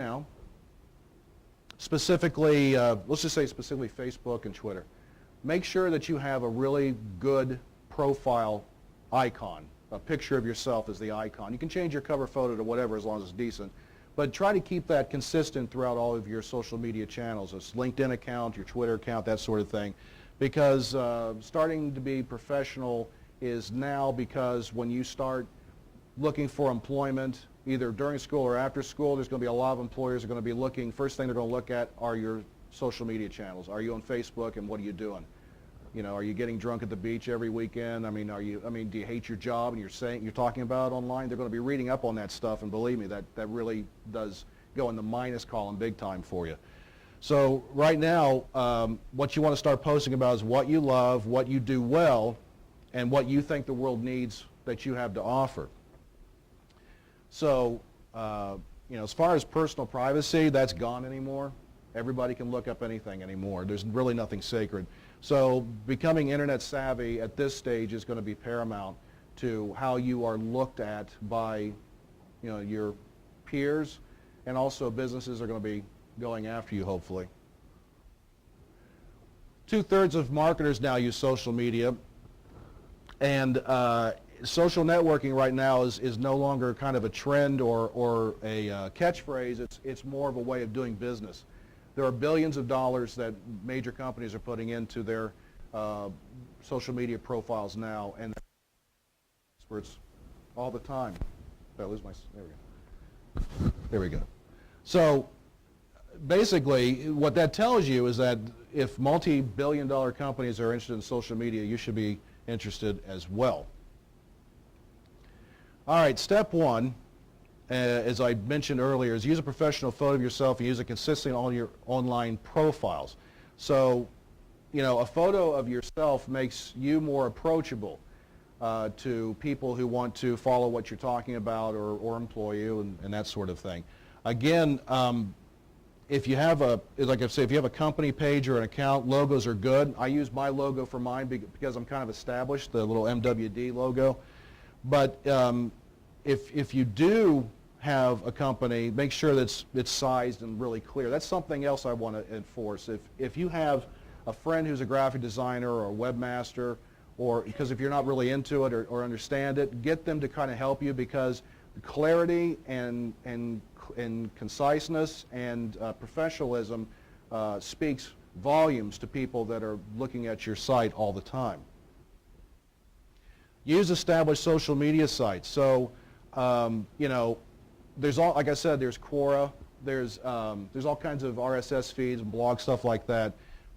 now, specifically, let's just say specifically Facebook and Twitter, make sure that you have a really good profile icon. A picture of yourself as the icon. You can change your cover photo to whatever as long as it's decent, but try to keep that consistent throughout all of your social media channels. It's LinkedIn account, your Twitter account, that sort of thing, because starting to be professional is now, because when you start looking for employment, either during school or after school, there's going to be a lot of employers are going to be looking, first thing they're going to look at are your social media channels. Are you on Facebook, and what are you doing? You know, are you getting drunk at the beach every weekend? I mean, do you hate your job and you're talking about it online? They're going to be reading up on that stuff, and believe me, that really does go in the minus column big time for you. So right now, what you want to start posting about is what you love, what you do well, and what you think the world needs that you have to offer. So, you know, as far as personal privacy, that's gone anymore. Everybody can look up anything anymore. There's really nothing sacred. So becoming internet savvy at this stage is going to be paramount to how you are looked at by, you know, your peers, and also businesses are going to be going after you, hopefully. 2/3 of marketers now use social media, and social networking right now is no longer kind of a trend or a catchphrase. It's more of a way of doing business. There are billions of dollars that major companies are putting into their social media profiles now, and experts all the time. Did I lose my? There we go. There we go. So basically, what that tells you is that if multi-billion-dollar companies are interested in social media, you should be interested as well. All right, step one, as I mentioned earlier, is use a professional photo of yourself and use it consistently on all your online profiles. So, you know, a photo of yourself makes you more approachable to people who want to follow what you're talking about or employ you and that sort of thing. Again, if you have like I say, if you have a company page or an account, logos are good. I use my logo for mine because I'm kind of established, the little MWD logo. But if you do have a company, make sure that it's sized and really clear. That's something else I want to enforce. If you have a friend who's a graphic designer or a webmaster, or because if you're not really into it or understand it, get them to kind of help you, because clarity and conciseness and professionalism speaks volumes to people that are looking at your site all the time. Use established social media sites. So, you know, there's all, like I said, there's Quora, there's all kinds of RSS feeds and blog stuff like that.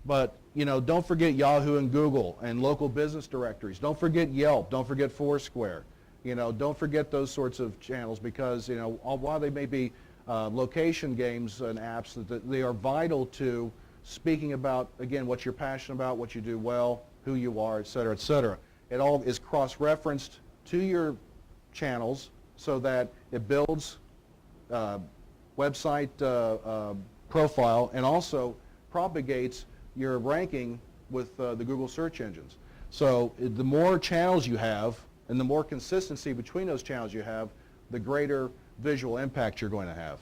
But, you know, don't forget Yahoo and Google and local business directories. Don't forget Yelp. Don't forget Foursquare. You know, don't forget those sorts of channels, because, you know, while they may be location games and apps, they are vital to speaking about, again, what you're passionate about, what you do well, who you are, et cetera, et cetera. It all is cross-referenced to your channels so that it builds website profile and also propagates your ranking with the Google search engines. So the more channels you have and the more consistency between those channels you have, the greater visual impact you're going to have.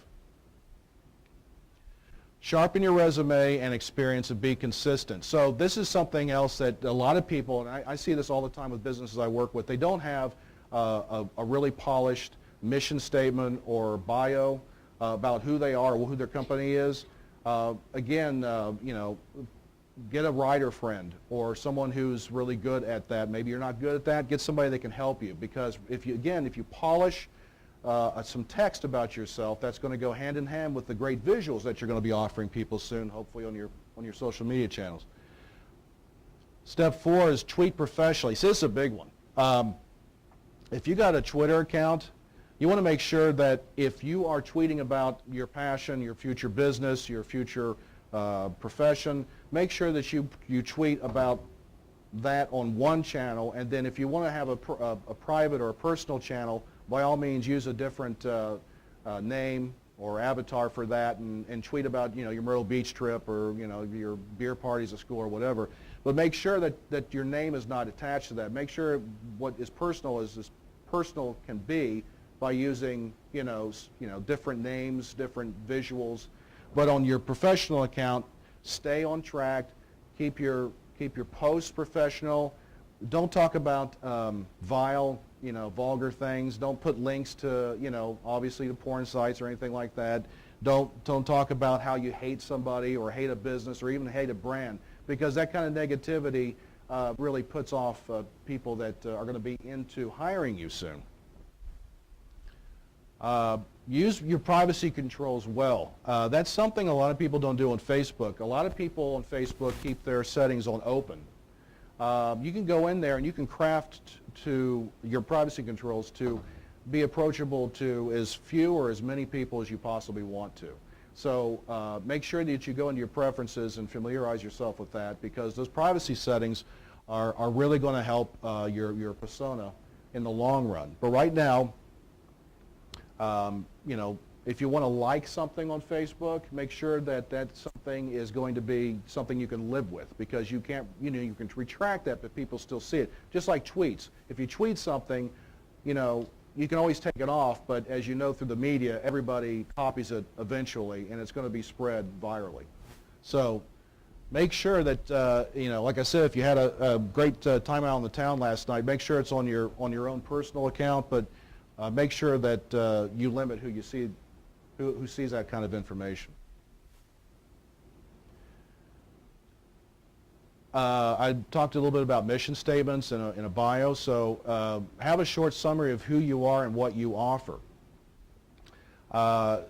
Sharpen your resume and experience and be consistent. So this is something else that a lot of people, and I see this all the time with businesses I work with, they don't have a really polished mission statement or bio about who they are or who their company is. Again, you know, get a writer friend or someone who's really good at that. Maybe you're not good at that, get somebody that can help you, because if you polish some text about yourself, that's going to go hand in hand with the great visuals that you're going to be offering people soon, hopefully on your social media channels. Step 4 is tweet professionally. So this is a big one. If you got a Twitter account, you want to make sure that if you are tweeting about your passion, your future business, your future profession, make sure that you tweet about that on one channel, and then if you want to have a private or a personal channel, by all means use a different name or avatar for that, and tweet about, you know, your Myrtle Beach trip or, you know, your beer parties at school or whatever. But make sure that your name is not attached to that. Make sure what is personal is as personal can be by using, different names, different visuals. But on your professional account, stay on track. Keep your posts professional. Don't talk about vile, vulgar things. Don't put links to, obviously to porn sites or anything like that. Don't talk about how you hate somebody or hate a business or even hate a brand, because that kind of negativity really puts off people that are going to be into hiring you soon. Use your privacy controls well. That's something a lot of people don't do on Facebook. A lot of people on Facebook keep their settings on open. You can go in there and you can craft to your privacy controls to be approachable to as few or as many people as you possibly want to. So make sure that you go into your preferences and familiarize yourself with that, because those privacy settings are really going to help your persona in the long run. But right now, if you want to like something on Facebook, make sure that that something is going to be something you can live with, because you can't, you can retract that, but people still see it. Just like tweets. If you tweet something, you can always take it off, but as you know through the media, everybody copies it eventually, and it's going to be spread virally. So make sure that, like I said, if you had a great time out in the town last night, make sure it's on your own personal account, but make sure that you limit who you see, who sees that kind of information. I talked a little bit about mission statements in a bio, so have a short summary of who you are and what you offer. A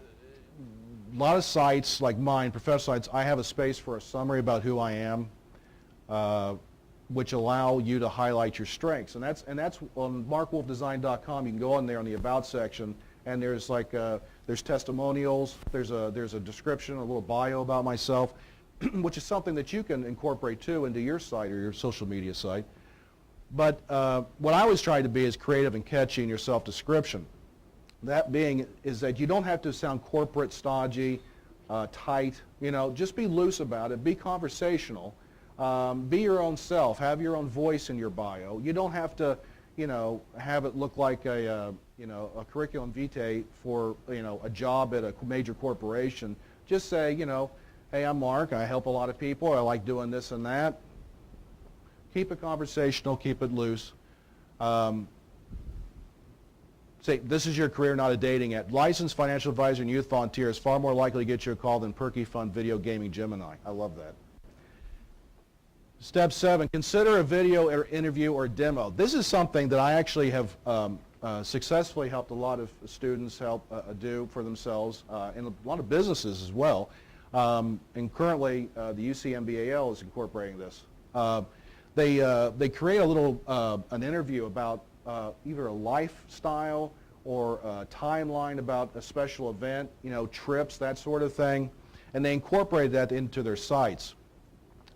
lot of sites like mine, professional sites, I have a space for a summary about who I am, which allow you to highlight your strengths. And that's on markwolfdesign.com. You can go on there on the About section, and there's there's testimonials, there's a description, a little bio about myself, which is something that you can incorporate too into your site or your social media site. But what I always try to be is creative and catchy in your self-description. That being is that you don't have to sound corporate, stodgy, tight. Just be loose about it. Be conversational. Be your own self. Have your own voice in your bio. You don't have to, have it look like a curriculum vitae for, a job at a major corporation. Just say, hey, I'm Mark. I help a lot of people. I like doing this and that. Keep it conversational. Keep it loose. Say, this is your career, not a dating app. Licensed financial advisor and youth volunteer is far more likely to get you a call than Perky Fun Video Gaming Gemini. I love that. Step 7, consider a video or interview or demo. This is something that I actually have successfully helped a lot of students do for themselves, and a lot of businesses as well. And currently, the UCMBAL is incorporating this. They create a little an interview about either a lifestyle or a timeline about a special event, trips, that sort of thing, and they incorporate that into their sites.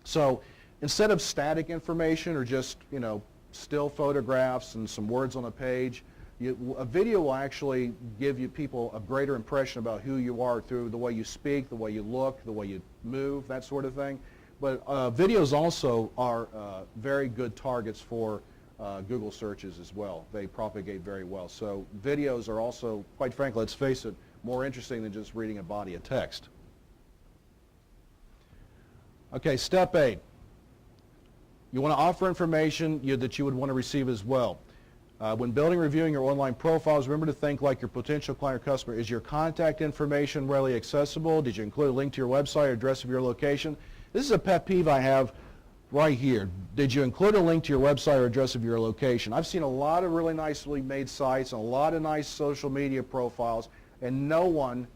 So instead of static information or just, still photographs and some words on a page, a video will actually give you people a greater impression about who you are through the way you speak, the way you look, the way you move, that sort of thing. But videos also are very good targets for Google searches as well. They propagate very well. So videos are also, quite frankly, let's face it, more interesting than just reading a body of text. Okay, step 8. You want to offer information that you would want to receive as well. When building and reviewing your online profiles, remember to think like your potential client or customer. Is your contact information readily accessible? Did you include a link to your website or address of your location? This is a pet peeve I have right here. Did you include a link to your website or address of your location? I've seen a lot of really nicely made sites and a lot of nice social media profiles, and no one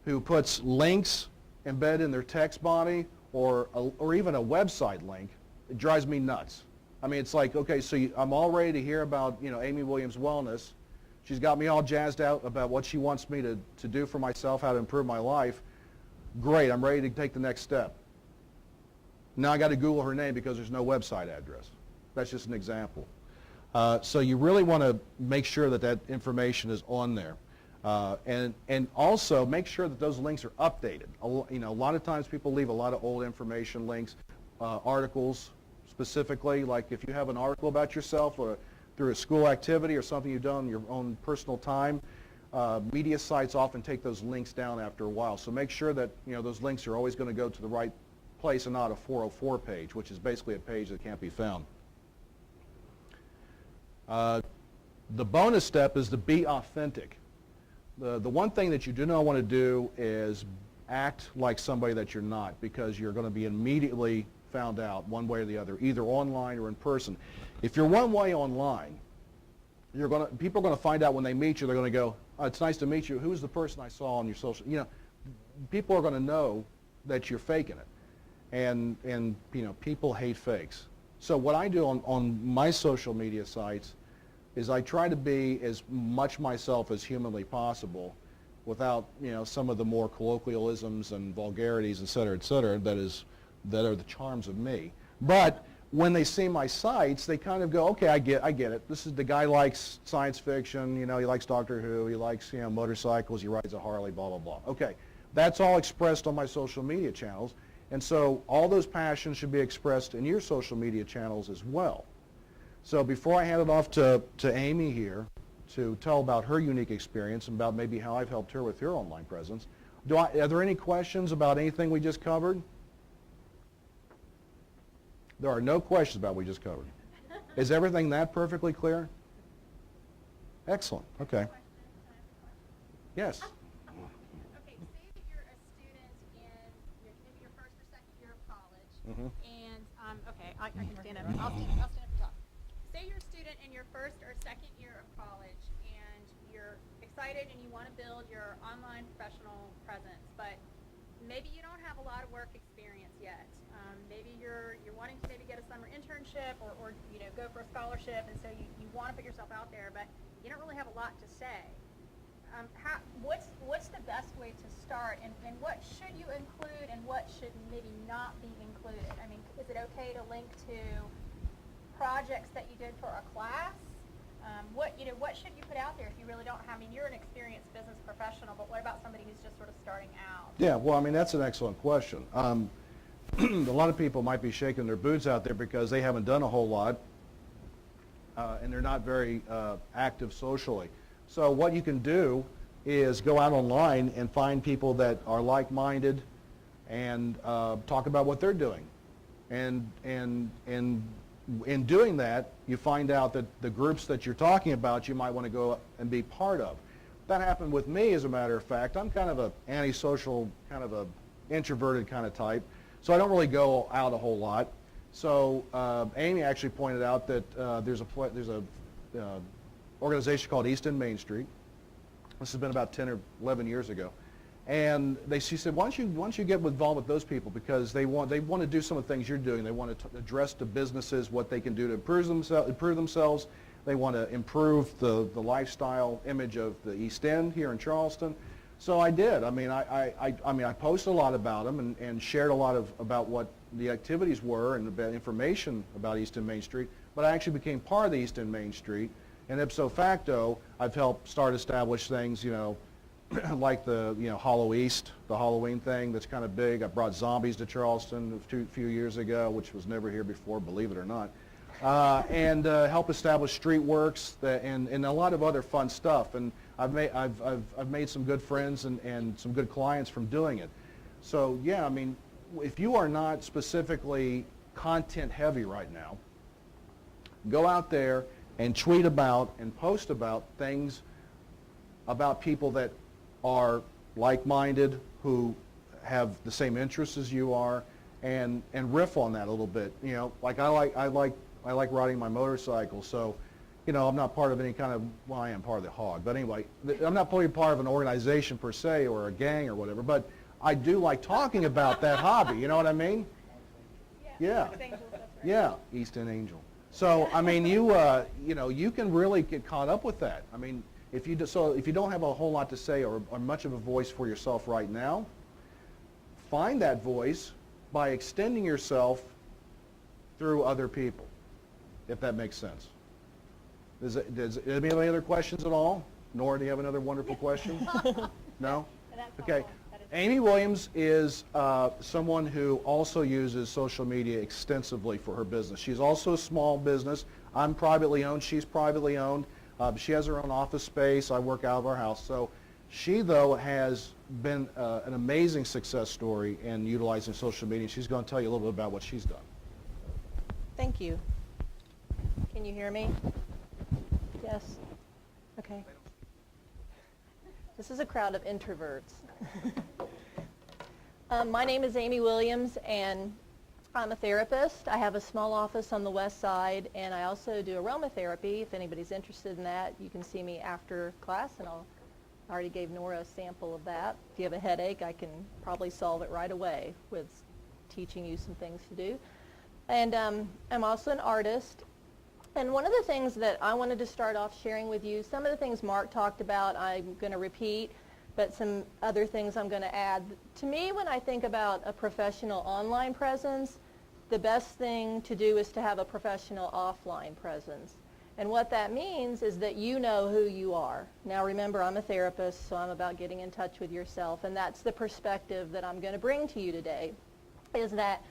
who puts links embedded in their text body or even a website link. It drives me nuts. I mean, it's like, okay, so I'm all ready to hear about, Amy Williams' wellness. She's got me all jazzed out about what she wants me to do for myself, how to improve my life. Great, I'm ready to take the next step. Now I got to Google her name because there's no website address. That's just an example. So you really want to make sure that that information is on there. And also make sure that those links are updated. A lot of times people leave a lot of old information links, articles specifically, like if you have an article about yourself or through a school activity or something you've done in your own personal time, Media sites often take those links down after a while, so make sure that those links are always going to go to the right place and not a 404 page, which is basically a page that can't be found. The bonus step is to be authentic. The one thing that you do not want to do is act like somebody that you're not, because you're going to be immediately found out one way or the other, either online or in person. If you're one way online, people are going to find out when they meet you. They're going to go, oh, it's nice to meet you. Who's the person I saw on your social? People are going to know that you're faking it, and people hate fakes. So what I do on my social media sites is I try to be as much myself as humanly possible, without some of the more colloquialisms and vulgarities, et cetera, that are the charms of me. But when they see my sites, they kind of go, okay, I get it. This is the guy likes science fiction, he likes Doctor Who, he likes motorcycles, he rides a Harley, blah, blah, blah. Okay, that's all expressed on my social media channels, and so all those passions should be expressed in your social media channels as well. So before I hand it off to Amy here to tell about her unique experience and about maybe how I've helped her with her online presence, are there any questions about anything we just covered? There are no questions about what we just covered. Is everything that perfectly clear? Excellent. Okay. Yes. Okay, say that you're a student in maybe your first or second year of college, and okay, I can stand up. I'll stand up and talk. Say you're a student in your first or second year of college, and you're excited and you want to build your online professional presence, but maybe you don't have a lot of work experience yet. Maybe you're wanting to maybe get a summer internship or go for a scholarship, and so you want to put yourself out there, but you don't really have a lot to say. What's the best way to start, and what should you include and what should maybe not be included? I mean, is it okay to link to projects that you did for a class? What should you put out there if you really don't have? I mean, you're an experienced business professional, but what about somebody who's just sort of starting out? Yeah, well, I mean, that's an excellent question. A lot of people might be shaking their boots out there because they haven't done a whole lot, and they're not very active socially. So what you can do is go out online and find people that are like-minded and talk about what they're doing. And in doing that, you find out that the groups that you're talking about, you might want to go and be part of. That happened with me, as a matter of fact. I'm kind of an antisocial, kind of a introverted kind of type, so I don't really go out a whole lot. So Amy actually pointed out that there's a organization called East End Main Street. This has been about 10 or 11 years ago. And she said, why don't you get involved with those people, because they want to do some of the things you're doing. They want to address to businesses what they can do to improve themselves. They want to improve the lifestyle image of the East End here in Charleston. So I did. I mean, I posted a lot about them and shared a lot about what the activities were and about information about East End Main Street. But I actually became part of the East End Main Street, and ipso facto, I've helped establish things, like the Hollow East, the Halloween thing that's kind of big. I brought zombies to Charleston a few years ago, which was never here before, believe it or not, and help establish Streetworks and a lot of other fun stuff. And I've made some good friends and some good clients from doing it. So yeah, I mean, if you are not specifically content heavy right now, go out there and tweet about and post about things about people that are like-minded, who have the same interests as you are, and riff on that a little bit. Like I like riding my motorcycle, so I'm not part of any kind of, well, I am part of the Hog, but anyway, I'm not part of an organization per se or a gang or whatever, but I do like talking about that hobby, you know what I mean? Yeah. Yeah, East End Angel. So I mean, you can really get caught up with that. I mean, if you don't have a whole lot to say or much of a voice for yourself right now, find that voice by extending yourself through other people, if that makes sense. Does any other questions at all? Nora, do you have another wonderful question? No? Okay. Amy Williams is someone who also uses social media extensively for her business. She's also a small business. I'm privately owned. She's privately owned. She has her own office space. I work out of our house. So she, though, has been an amazing success story in utilizing social media. She's going to tell you a little bit about what she's done. Thank you. Can you hear me? Yes? Okay. This is a crowd of introverts. My name is Amy Williams, and I'm a therapist. I have a small office on the west side, and I also do aromatherapy. If anybody's interested in that, you can see me after class, and I already gave Nora a sample of that. If you have a headache, I can probably solve it right away with teaching you some things to do. And I'm also an artist. And one of the things that I wanted to start off sharing with you, some of the things Mark talked about, I'm going to repeat, but some other things I'm going to add. To me, when I think about a professional online presence, the best thing to do is to have a professional offline presence. And what that means is that you know who you are. Now remember, I'm a therapist, so I'm about getting in touch with yourself, and that's the perspective that I'm going to bring to you today, is that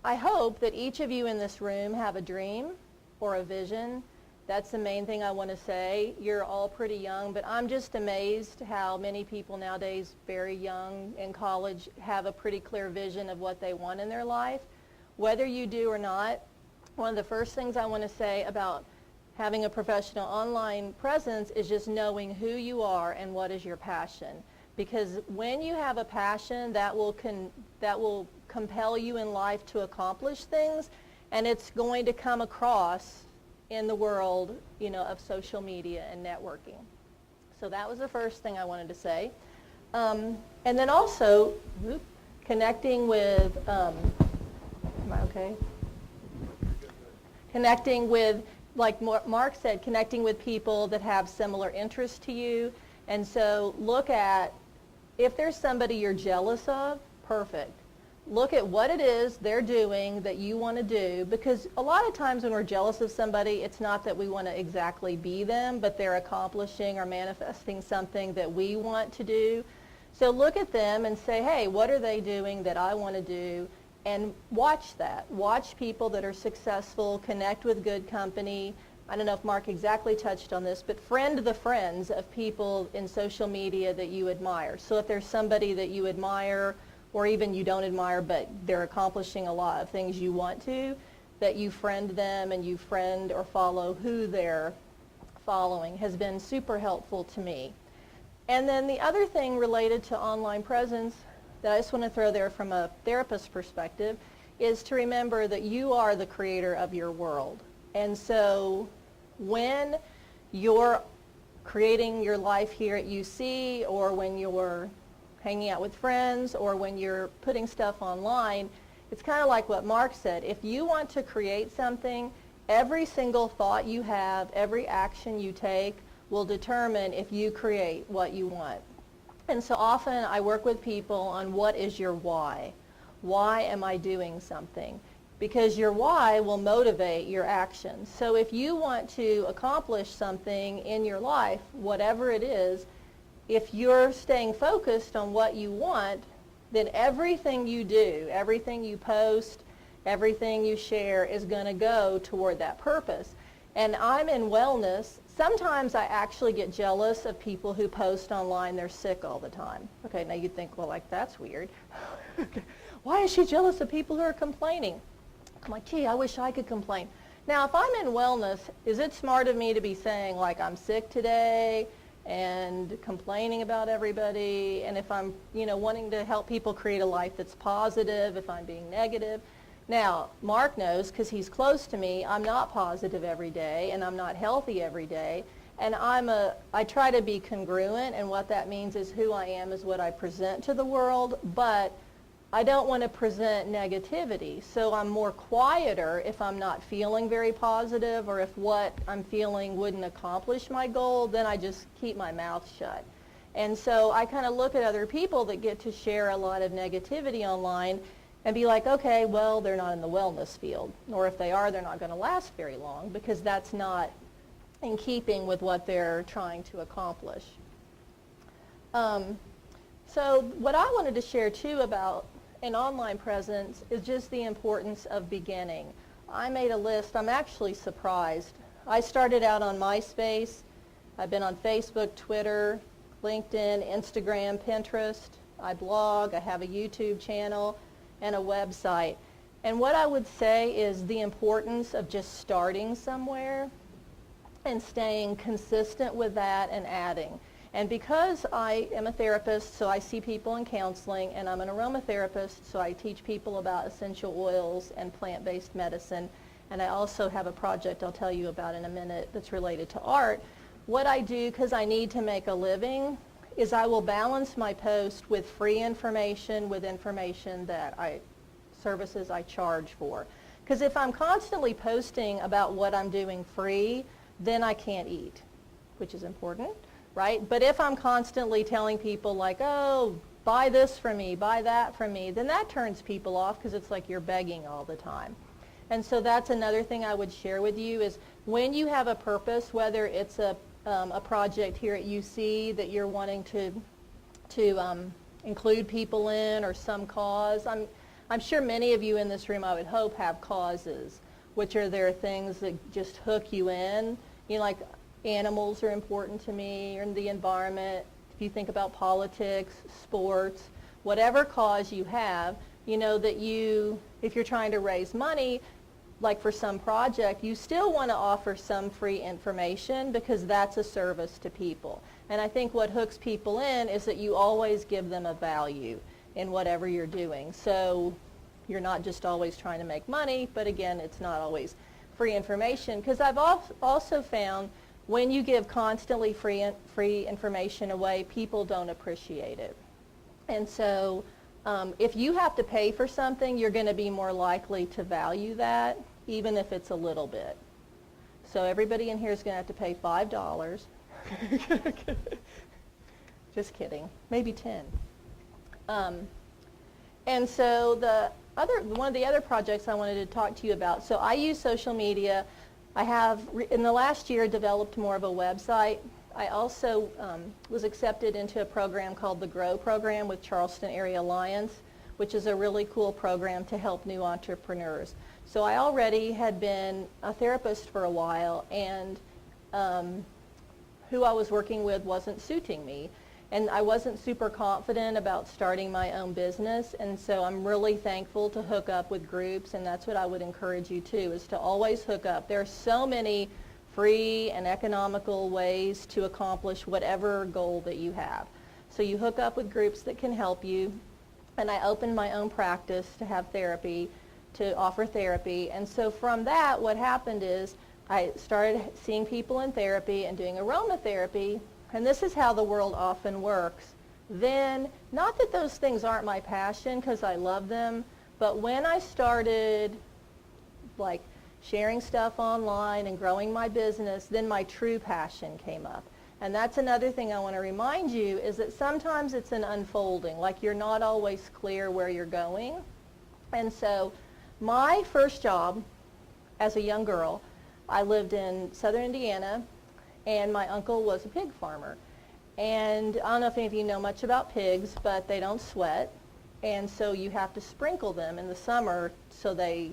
I hope that each of you in this room have a dream or a vision. That's the main thing I want to say. You're all pretty young, but I'm just amazed how many people nowadays, very young in college, have a pretty clear vision of what they want in their life. Whether you do or not, one of the first things I want to say about having a professional online presence is just knowing who you are and what is your passion. Because when you have a passion, that will compel you in life to accomplish things, and it's going to come across in the world, of social media and networking. So that was the first thing I wanted to say. And then also, connecting with, am I okay? Connecting with, like Mark said, connecting with people that have similar interests to you. And so look at, if there's somebody you're jealous of, perfect. Look at what it is they're doing that you want to do, because a lot of times when we're jealous of somebody, it's not that we want to exactly be them, but they're accomplishing or manifesting something that we want to do. So look at them and say, hey, what are they doing that I want to do? And watch that. Watch people that are successful, connect with good company. I don't know if Mark exactly touched on this, but friend the friends of people in social media that you admire. So if there's somebody that you admire, or even you don't admire, but they're accomplishing a lot of things you want to, that you friend them and you friend or follow who they're following has been super helpful to me. And then the other thing related to online presence that I just want to throw there from a therapist perspective is to remember that you are the creator of your world. And so when you're creating your life here at UC, or when you're hanging out with friends, or when you're putting stuff online, it's kind of like what Mark said. If you want to create something, every single thought you have, every action you take will determine if you create what you want. And so often I work with people on what is your why. Why am I doing something? Because your why will motivate your actions. So if you want to accomplish something in your life, whatever it is, if you're staying focused on what you want, then everything you do, everything you post, everything you share is going to go toward that purpose. And I'm in wellness. Sometimes I actually get jealous of people who post online they're sick all the time. Okay, now you'd think, well, like, that's weird. Why is she jealous of people who are complaining? I'm like, gee, I wish I could complain. Now, if I'm in wellness, is it smart of me to be saying, like, I'm sick today, and complaining about everybody, and if I'm, wanting to help people create a life that's positive, if I'm being negative? Now, Mark knows, because he's close to me, I'm not positive every day, and I'm not healthy every day, and I try to be congruent, and what that means is who I am is what I present to the world, but I don't want to present negativity, so I'm more quieter if I'm not feeling very positive, or if what I'm feeling wouldn't accomplish my goal, then I just keep my mouth shut. And so I kind of look at other people that get to share a lot of negativity online and be like, okay, well, they're not in the wellness field, or if they are, they're not going to last very long, because that's not in keeping with what they're trying to accomplish. So what I wanted to share too about an online presence is just the importance of beginning. I made a list. I'm actually surprised. I started out on MySpace. I've been on Facebook, Twitter, LinkedIn, Instagram, Pinterest. I blog. I have a YouTube channel and a website. And what I would say is the importance of just starting somewhere and staying consistent with that and adding. And because I am a therapist, so I see people in counseling, and I'm an aromatherapist, so I teach people about essential oils and plant-based medicine, and I also have a project I'll tell you about in a minute that's related to art. What I do, because I need to make a living, is I will balance my post with free information, with information that services I charge for. Because if I'm constantly posting about what I'm doing free, then I can't eat, which is important. Right? But if I'm constantly telling people like, oh, buy this from me, buy that from me, then that turns people off because it's like you're begging all the time. And so that's another thing I would share with you is when you have a purpose, whether it's a project here at UC that you're wanting to include people in or some cause. I'm sure many of you in this room, I would hope, have causes, which are there things that just hook you in. You know, like animals are important to me, or the environment. If you think about politics, sports, whatever cause you have, you know that if you're trying to raise money, like for some project, you still want to offer some free information because that's a service to people. And I think what hooks people in is that you always give them a value in whatever you're doing. So you're not just always trying to make money, but again, it's not always free information. Because I've also found when you give constantly free information away, people don't appreciate it. And so if you have to pay for something, you're going to be more likely to value that, even if it's a little bit. So everybody in here is going to have to pay $5. Just kidding. Maybe 10. And so one of the other projects I wanted to talk to you about, so I use social media. I have, in the last year, developed more of a website. I also was accepted into a program called the GROW program with Charleston Area Alliance, which is a really cool program to help new entrepreneurs. So I already had been a therapist for a while, and who I was working with wasn't suiting me. And I wasn't super confident about starting my own business, and so I'm really thankful to hook up with groups, and that's what I would encourage you to, is to always hook up. There are so many free and economical ways to accomplish whatever goal that you have. So you hook up with groups that can help you, and I opened my own practice to have therapy, to offer therapy, and so from that, what happened is I started seeing people in therapy and doing aromatherapy. And this is how the world often works. Then, not that those things aren't my passion, because I love them, but when I started like sharing stuff online and growing my business, then my true passion came up. And that's another thing I want to remind you, is that sometimes it's an unfolding, like you're not always clear where you're going. And so my first job as a young girl, I lived in southern Indiana, and my uncle was a pig farmer. And I don't know if any of you know much about pigs, but they don't sweat, and so you have to sprinkle them in the summer so they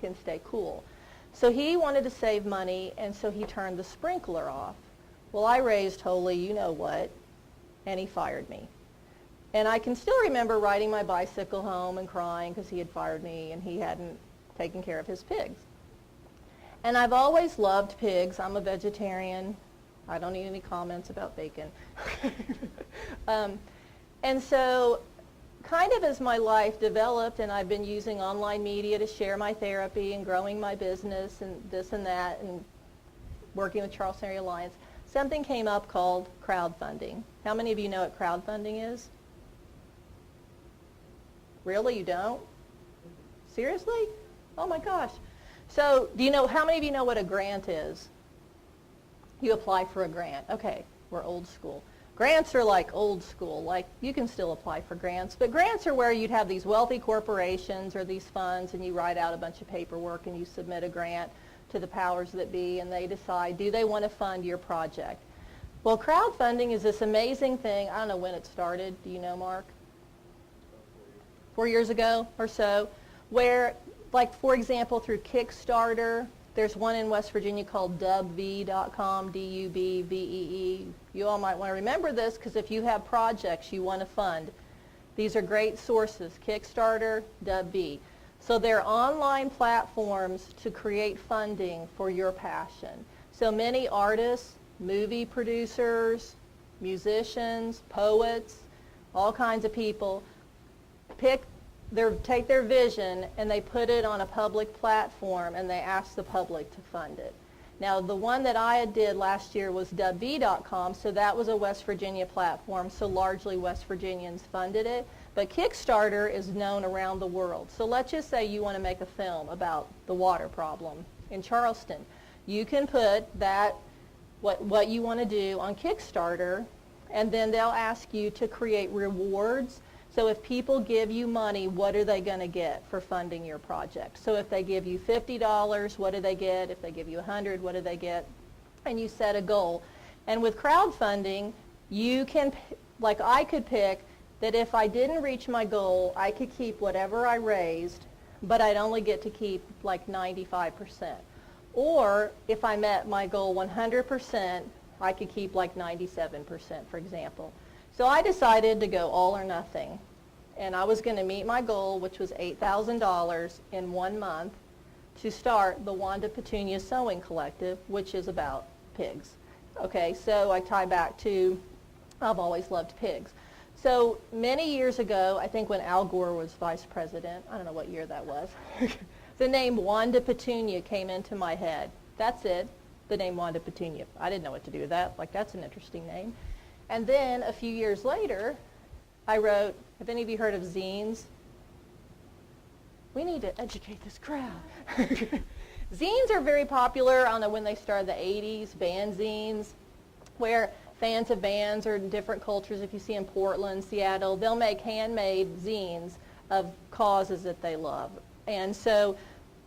can stay cool. So he wanted to save money, and so he turned the sprinkler off. Well, I raised holy you-know-what, and he fired me. And I can still remember riding my bicycle home and crying because he had fired me and he hadn't taken care of his pigs. And I've always loved pigs. I'm a vegetarian. I don't need any comments about bacon. And so kind of as my life developed, and I've been using online media to share my therapy and growing my business and this and that and working with Charleston Area Alliance, something came up called crowdfunding. How many of you know what crowdfunding is? Really? You don't? Seriously? Oh my gosh. So how many of you know what a grant is? You apply for a grant. Okay, we're old school. Grants are like old school. Like you can still apply for grants, but grants are where you'd have these wealthy corporations or these funds and you write out a bunch of paperwork and you submit a grant to the powers that be and they decide, do they want to fund your project? Well, crowdfunding is this amazing thing. I don't know when it started. Do you know, Mark? 4 years ago or so, where, like, for example, through Kickstarter, There's one in West Virginia called dubvee.com, D-U-B-V-E-E. You all might want to remember this because if you have projects you want to fund, these are great sources, Kickstarter, dubvee. So they're online platforms to create funding for your passion. So many artists, movie producers, musicians, poets, all kinds of people take their vision and they put it on a public platform and they ask the public to fund it. Now the one that I did last year was dubvee.com, so that was a West Virginia platform, so largely West Virginians funded it. But Kickstarter is known around the world. So let's just say you want to make a film about the water problem in Charleston. You can put that, what you want to do on Kickstarter, and then they'll ask you to create rewards. So if people give you money, what are they going to get for funding your project? So if they give you $50, what do they get? If they give you $100, what do they get? And you set a goal. And with crowdfunding, you can, like I could pick that if I didn't reach my goal, I could keep whatever I raised, but I'd only get to keep like 95%. Or if I met my goal 100%, I could keep like 97%, for example. So I decided to go all or nothing. And I was going to meet my goal, which was $8,000 in 1 month, to start the Wanda Petunia Sewing Collective, which is about pigs. Okay, so I tie back to, I've always loved pigs. So many years ago, I think when Al Gore was vice president, I don't know what year that was, the name Wanda Petunia came into my head. That's it, the name Wanda Petunia. I didn't know what to do with that. Like, that's an interesting name. And then a few years later, I wrote, have any of you heard of zines? We need to educate this crowd. Zines are very popular. I don't know when they started, the 80s, band zines, where fans of bands or different cultures, if you see in Portland, Seattle, they'll make handmade zines of causes that they love. And so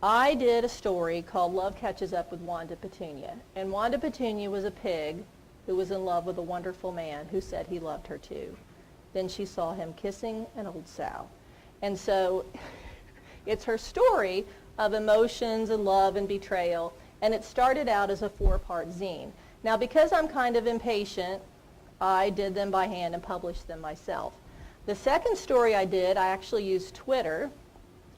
I did a story called Love Catches Up with Wanda Petunia. And Wanda Petunia was a pig who was in love with a wonderful man who said he loved her too. Then she saw him kissing an old sow. And so it's her story of emotions and love and betrayal, and it started out as a 4-part zine. Now, because I'm kind of impatient, I did them by hand and published them myself. The second story I did, I actually used Twitter,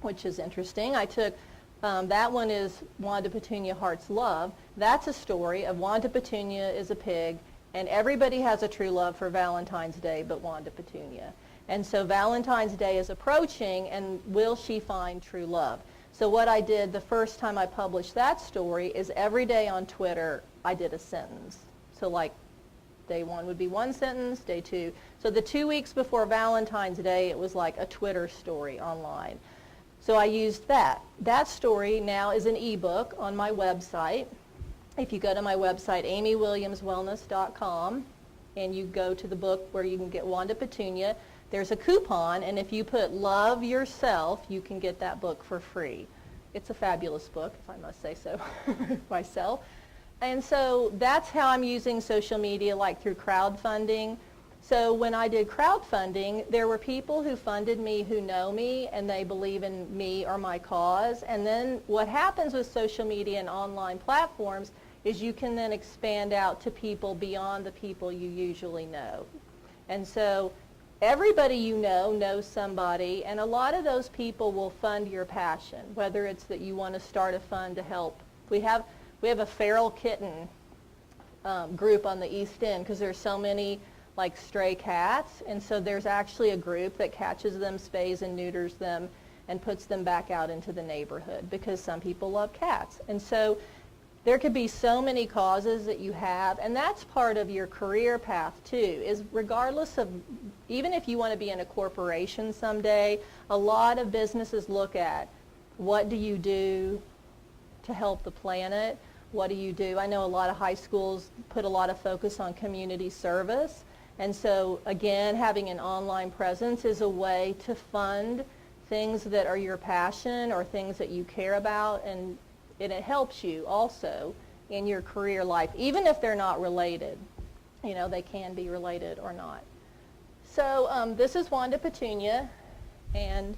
which is interesting. I took, that one is Wanda Petunia Heart's Love. That's a story of Wanda Petunia is a pig, and everybody has a true love for Valentine's Day but Wanda Petunia. And so Valentine's Day is approaching, and will she find true love? So what I did the first time I published that story is every day on Twitter I did a sentence. So like day 1 would be 1 sentence, day 2. So the 2 weeks before Valentine's Day, it was like a Twitter story online. So I used that. That story now is an ebook on my website. If you go to my website, amywilliamswellness.com, and you go to the book where you can get Wanda Petunia, there's a coupon, and if you put Love Yourself, you can get that book for free. It's a fabulous book, if I must say so myself. And so that's how I'm using social media, like through crowdfunding. So when I did crowdfunding, there were people who funded me who know me and they believe in me or my cause. And then what happens with social media and online platforms is you can then expand out to people beyond the people you usually know. And so everybody you know knows somebody, and a lot of those people will fund your passion, whether it's that you want to start a fund to help. We have a feral kitten group on the East End because there's so many like stray cats, and so there's actually a group that catches them, spays and neuters them, and puts them back out into the neighborhood because some people love cats. And so there could be so many causes that you have, and that's part of your career path too, is regardless of, even if you want to be in a corporation someday, a lot of businesses look at what do you do to help the planet, what do you do? I know a lot of high schools put a lot of focus on community service, and so again, having an online presence is a way to fund things that are your passion or things that you care about, and it helps you also in your career life, even if they're not related. You know, they can be related or not. So this is Wanda Petunia, and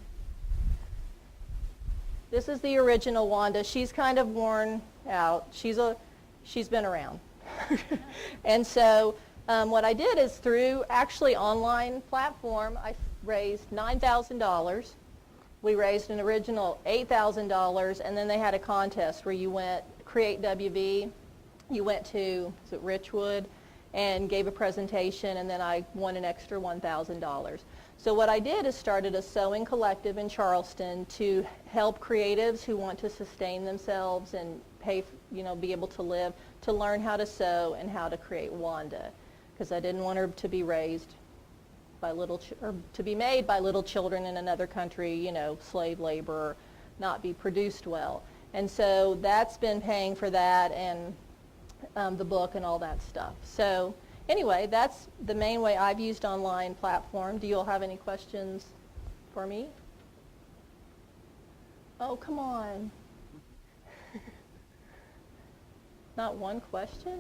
This is the original Wanda. She's kind of worn out. She's been around. And so what I did is through actually online platform, I raised $9,000. We raised an original $8,000, and then they had a contest where you went, Create WV, you went to, is it Richwood, and gave a presentation, and then I won an extra $1,000. So what I did is started a sewing collective in Charleston to help creatives who want to sustain themselves and pay, be able to live, to learn how to sew and how to create Wanda, because I didn't want her to be raised by or to be made by little children in another country, slave labor, or not be produced well. And so that's been paying for that, and the book and all that stuff. So anyway, that's the main way I've used online platform. Do you all have any questions for me? Oh, come on. Not one question?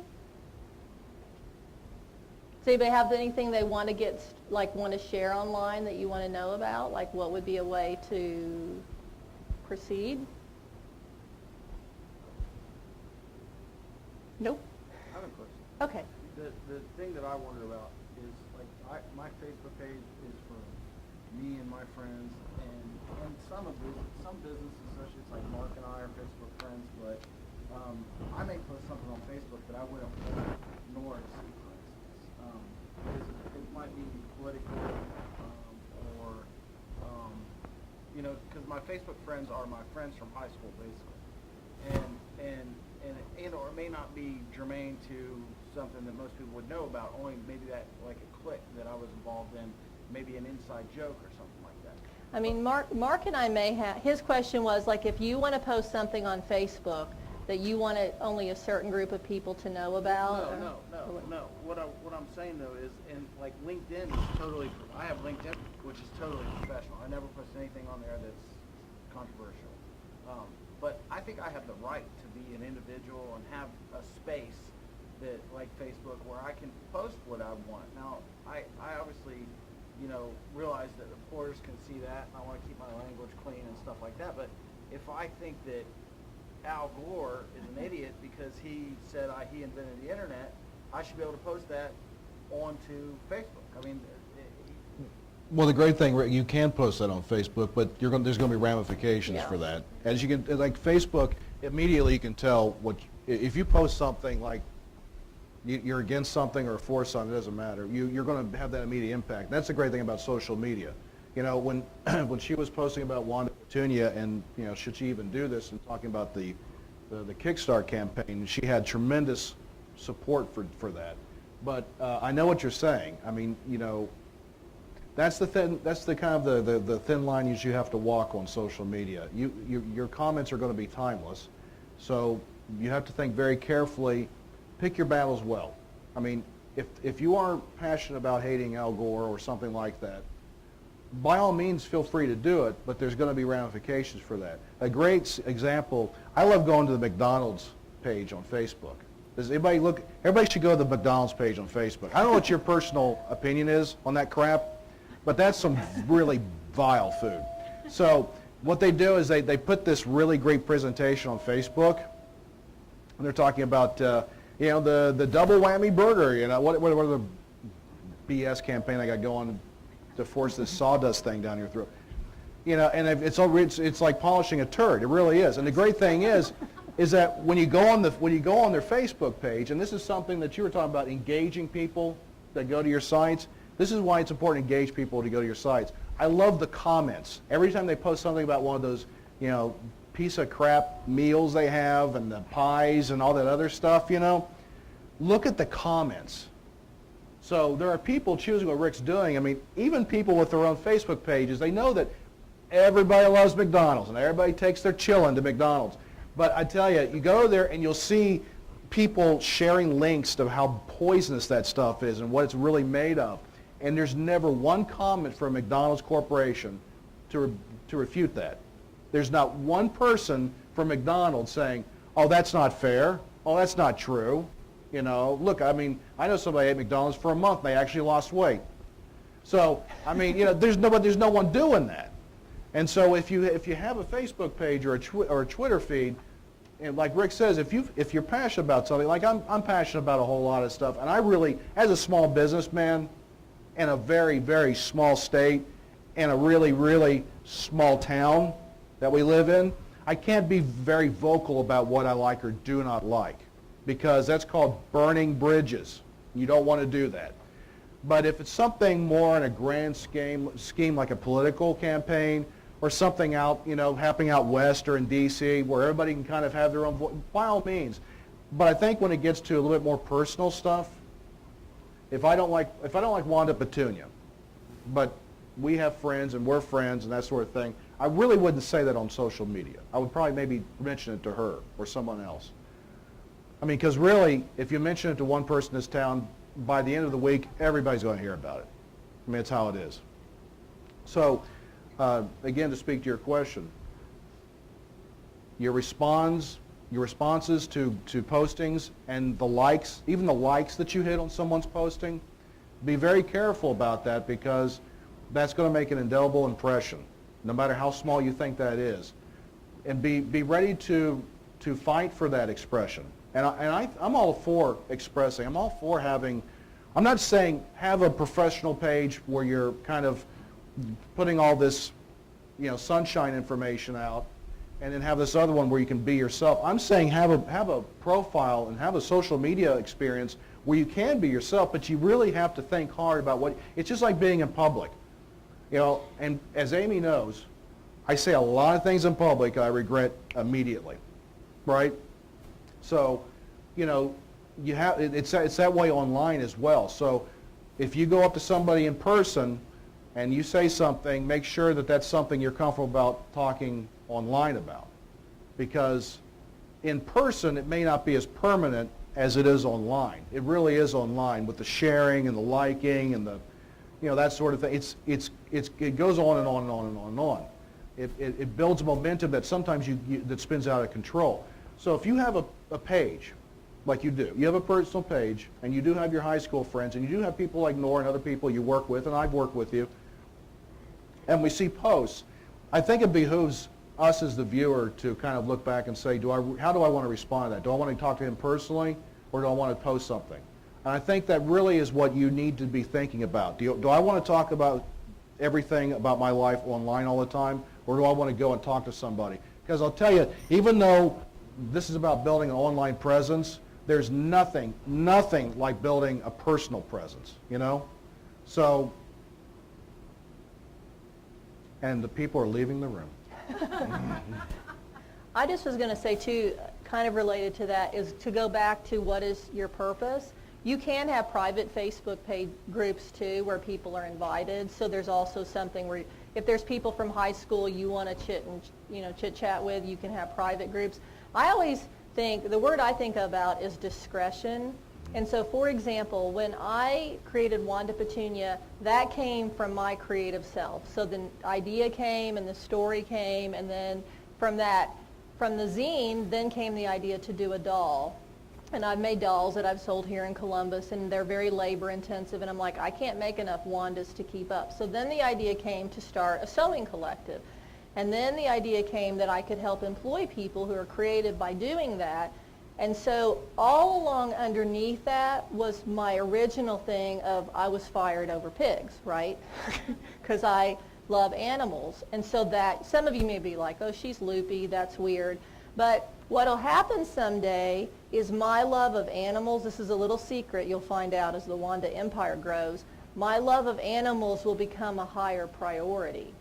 Does anybody have anything they want to want to share online that you want to know about? Like, what would be a way to proceed? Nope. I have a question. Okay. The thing that I wonder about is, my Facebook page is for me and my friends, and some business associates like Mark and I are Facebook friends, but I may post something on Facebook that I wouldn't want nor see, for instance. It might be political, or because my Facebook friends are my friends from high school, basically, and or it may not be germane to something that most people would know about, only maybe that, like a clique that I was involved in, maybe an inside joke or something like that. I mean, Mark and I may have, his question was, like, if you want to post something on Facebook that you want only a certain group of people to know about? No. What I'm saying, though, is, like, LinkedIn is totally, I have LinkedIn, which is totally professional. I never post anything on there that's controversial. But I think I have the right to be an individual and have a space that, like Facebook, where I can post what I want. Now, I obviously, realize that reporters can see that, and I want to keep my language clean and stuff like that. But if I think that Al Gore is an idiot because he said he invented the internet, I should be able to post that onto Facebook. I mean, Well, the great thing, Rick, you can post that on Facebook, but there's going to be ramifications for that. As you can, like Facebook, immediately you can tell if you post something like you're against something or for something, it doesn't matter. You're going to have that immediate impact. That's the great thing about social media. When she was posting about Wanda Petunia and should she even do this, and talking about the Kickstart campaign, she had tremendous support for that. But I know what you're saying. I mean, that's the kind of the thin line you have to walk on social media. Your comments are going to be timeless, so you have to think very carefully. Pick your battles well. I mean, if you are passionate about hating Al Gore or something like that, by all means feel free to do it, but there's going to be ramifications for that. A great example, I love going to the McDonald's page on Facebook. Does anybody look? Everybody should go to the McDonald's page on Facebook. I don't know what your personal opinion is on that crap, but that's some really vile food. So what they do is they put this really great presentation on Facebook, and they're talking about the double whammy burger. What are the BS campaign I got going to force this sawdust thing down your throat? And it's like polishing a turd. It really is. And the great thing is that when you go on their Facebook page, and this is something that you were talking about, engaging people that go to your sites. This is why it's important to engage people to go to your sites. I love the comments. Every time they post something about one of those, piece of crap meals they have and the pies and all that other stuff, look at the comments. So there are people choosing what Rick's doing. I mean, even people with their own Facebook pages, they know that everybody loves McDonald's and everybody takes their chillin' to McDonald's. But I tell you, you go there and you'll see people sharing links to how poisonous that stuff is and what it's really made of. And there's never one comment from McDonald's Corporation to refute that. There's not one person from McDonald's saying, oh, that's not fair. Oh, that's not true. Look, I mean, I know somebody ate McDonald's for a month. They actually lost weight. So, I mean, there's no one doing that. And so if you have a Facebook page or a Twitter feed, and like Rick says, if you're passionate about something, like I'm passionate about a whole lot of stuff, and I really, as a small businessman in a very, very small state, in a really, really small town that we live in, I can't be very vocal about what I like or do not like, because that's called burning bridges. You don't want to do that. But if it's something more in a grand scheme like a political campaign, or something out, happening out west or in D.C. where everybody can kind of have their own voice, by all means. But I think when it gets to a little bit more personal stuff, if I don't like Wanda Petunia, but we have friends and we're friends and that sort of thing, I really wouldn't say that on social media. I would probably maybe mention it to her or someone else. I mean, because really, if you mention it to one person in this town, by the end of the week, everybody's going to hear about it. I mean, it's how it is. So, again, to speak to your question, your responses to postings and the likes, even the likes that you hit on someone's posting, be very careful about that, because that's going to make an indelible impression, no matter how small you think that is. And be ready to fight for that expression. And I'm all for expressing. I'm all for having, I'm not saying have a professional page where you're kind of putting all this, sunshine information out, and then have this other one where you can be yourself. I'm saying have a profile and have a social media experience where you can be yourself, but you really have to think hard about what, it's just like being in public. And as Amy knows, I say a lot of things in public I regret immediately, right? So, it's that way online as well. So if you go up to somebody in person and you say something, make sure that that's something you're comfortable about talking online about. Because in person, it may not be as permanent as it is online. It really is online with the sharing and the liking and the, that sort of thing. It goes on and on and on and on and on. It builds momentum that sometimes that spins out of control. So if you have a page, like you do, you have a personal page, and you do have your high school friends, and you do have people like Nora and other people you work with, and I've worked with you, and we see posts, I think it behooves us as the viewer to kind of look back and say, how do I want to respond to that? Do I want to talk to him personally, or do I want to post something? And I think that really is what you need to be thinking about. Do I want to talk about everything about my life online all the time, or do I want to go and talk to somebody? Because I'll tell you, even though this is about building an online presence, there's nothing like building a personal presence, So, and the people are leaving the room. I just was going to say, too, kind of related to that, is to go back to what is your purpose. You can have private Facebook page groups, too, where people are invited. So there's also something where if there's people from high school you want to chit-chat with, you can have private groups. I always think, the word I think about is discretion. And so, for example, when I created Wanda Petunia, that came from my creative self. So the idea came and the story came, and then from the zine, then came the idea to do a doll. And I've made dolls that I've sold here in Columbus, and they're very labor intensive, and I'm like, I can't make enough Wandas to keep up. So then the idea came to start a sewing collective. And then the idea came that I could help employ people who are creative by doing that. And so all along underneath that was my original thing of I was fired over pigs, right? Because I love animals. And so that, some of you may be like, oh, she's loopy, that's weird. But what'll happen someday is my love of animals, this is a little secret you'll find out as the Wanda empire grows, my love of animals will become a higher priority.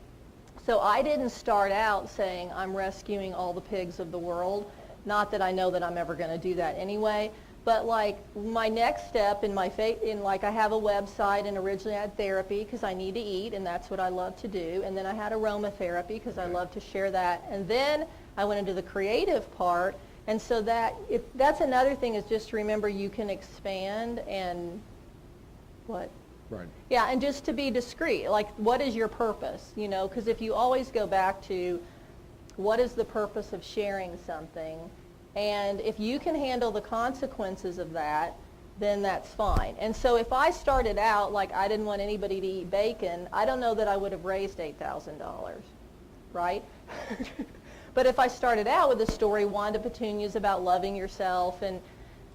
So I didn't start out saying I'm rescuing all the pigs of the world. Not that I know that I'm ever going to do that anyway, but like my next step in I have a website, and originally I had therapy because I need to eat, and that's what I love to do. And then I had aromatherapy because I love to share that. And then I went into the creative part, and so that's another thing, is just to remember you can expand and what? Right. Yeah, and just to be discreet, like what is your purpose, because if you always go back to what is the purpose of sharing something, and if you can handle the consequences of that, then that's fine. And so if I started out like I didn't want anybody to eat bacon, I don't know that I would have raised $8,000. right? But if I started out with a story, one of the petunias about loving yourself and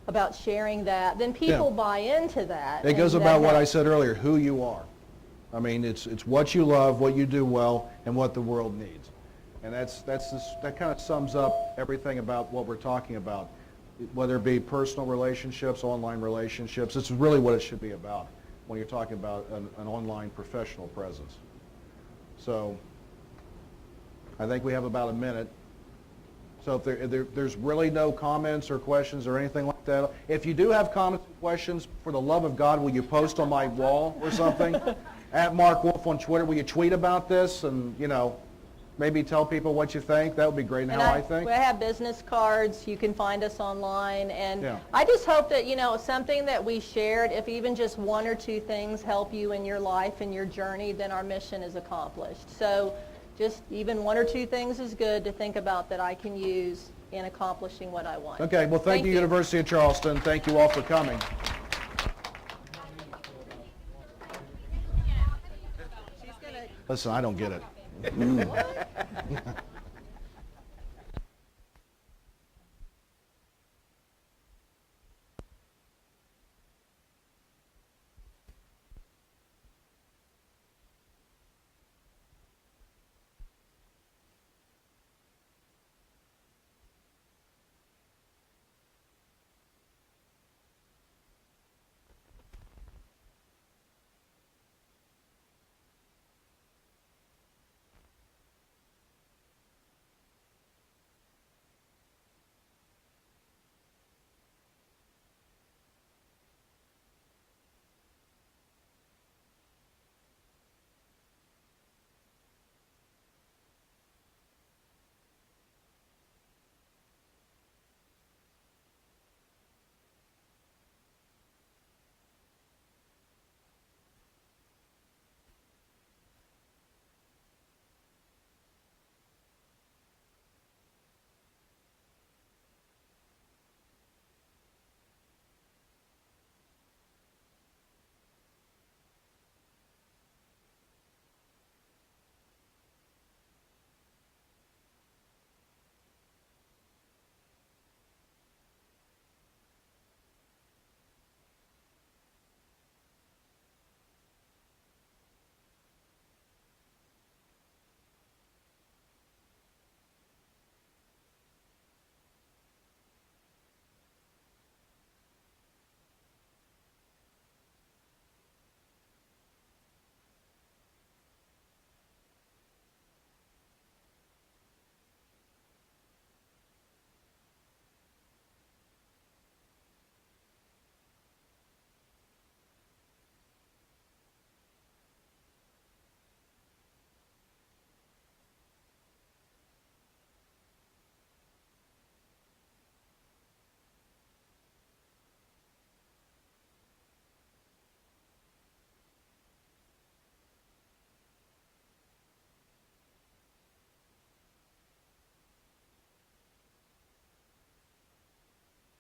about sharing that, then people buy into that. It goes and about that what I helps. said earlier, who you are. I mean, it's what you love, what you do well, and what the world needs. And that kind of sums up everything about what we're talking about, whether it be personal relationships, online relationships. It's really what it should be about when you're talking about an online professional presence. So I think we have about a minute. So if there's really no comments or questions or anything like that, if you do have comments and questions, for the love of God, will you post on my wall or something? At Mark Wolfe on Twitter, will you tweet about this and, maybe tell people what you think? That would be great, and how I think. We have business cards. You can find us online. And Yeah. I just hope that, something that we shared, if even just one or two things help you in your life and your journey, then our mission is accomplished. So just even one or two things is good to think about that I can use in accomplishing what I want. Okay, well, thank you, University of Charleston. Thank you all for coming. She's gonna. Listen, I don't get it.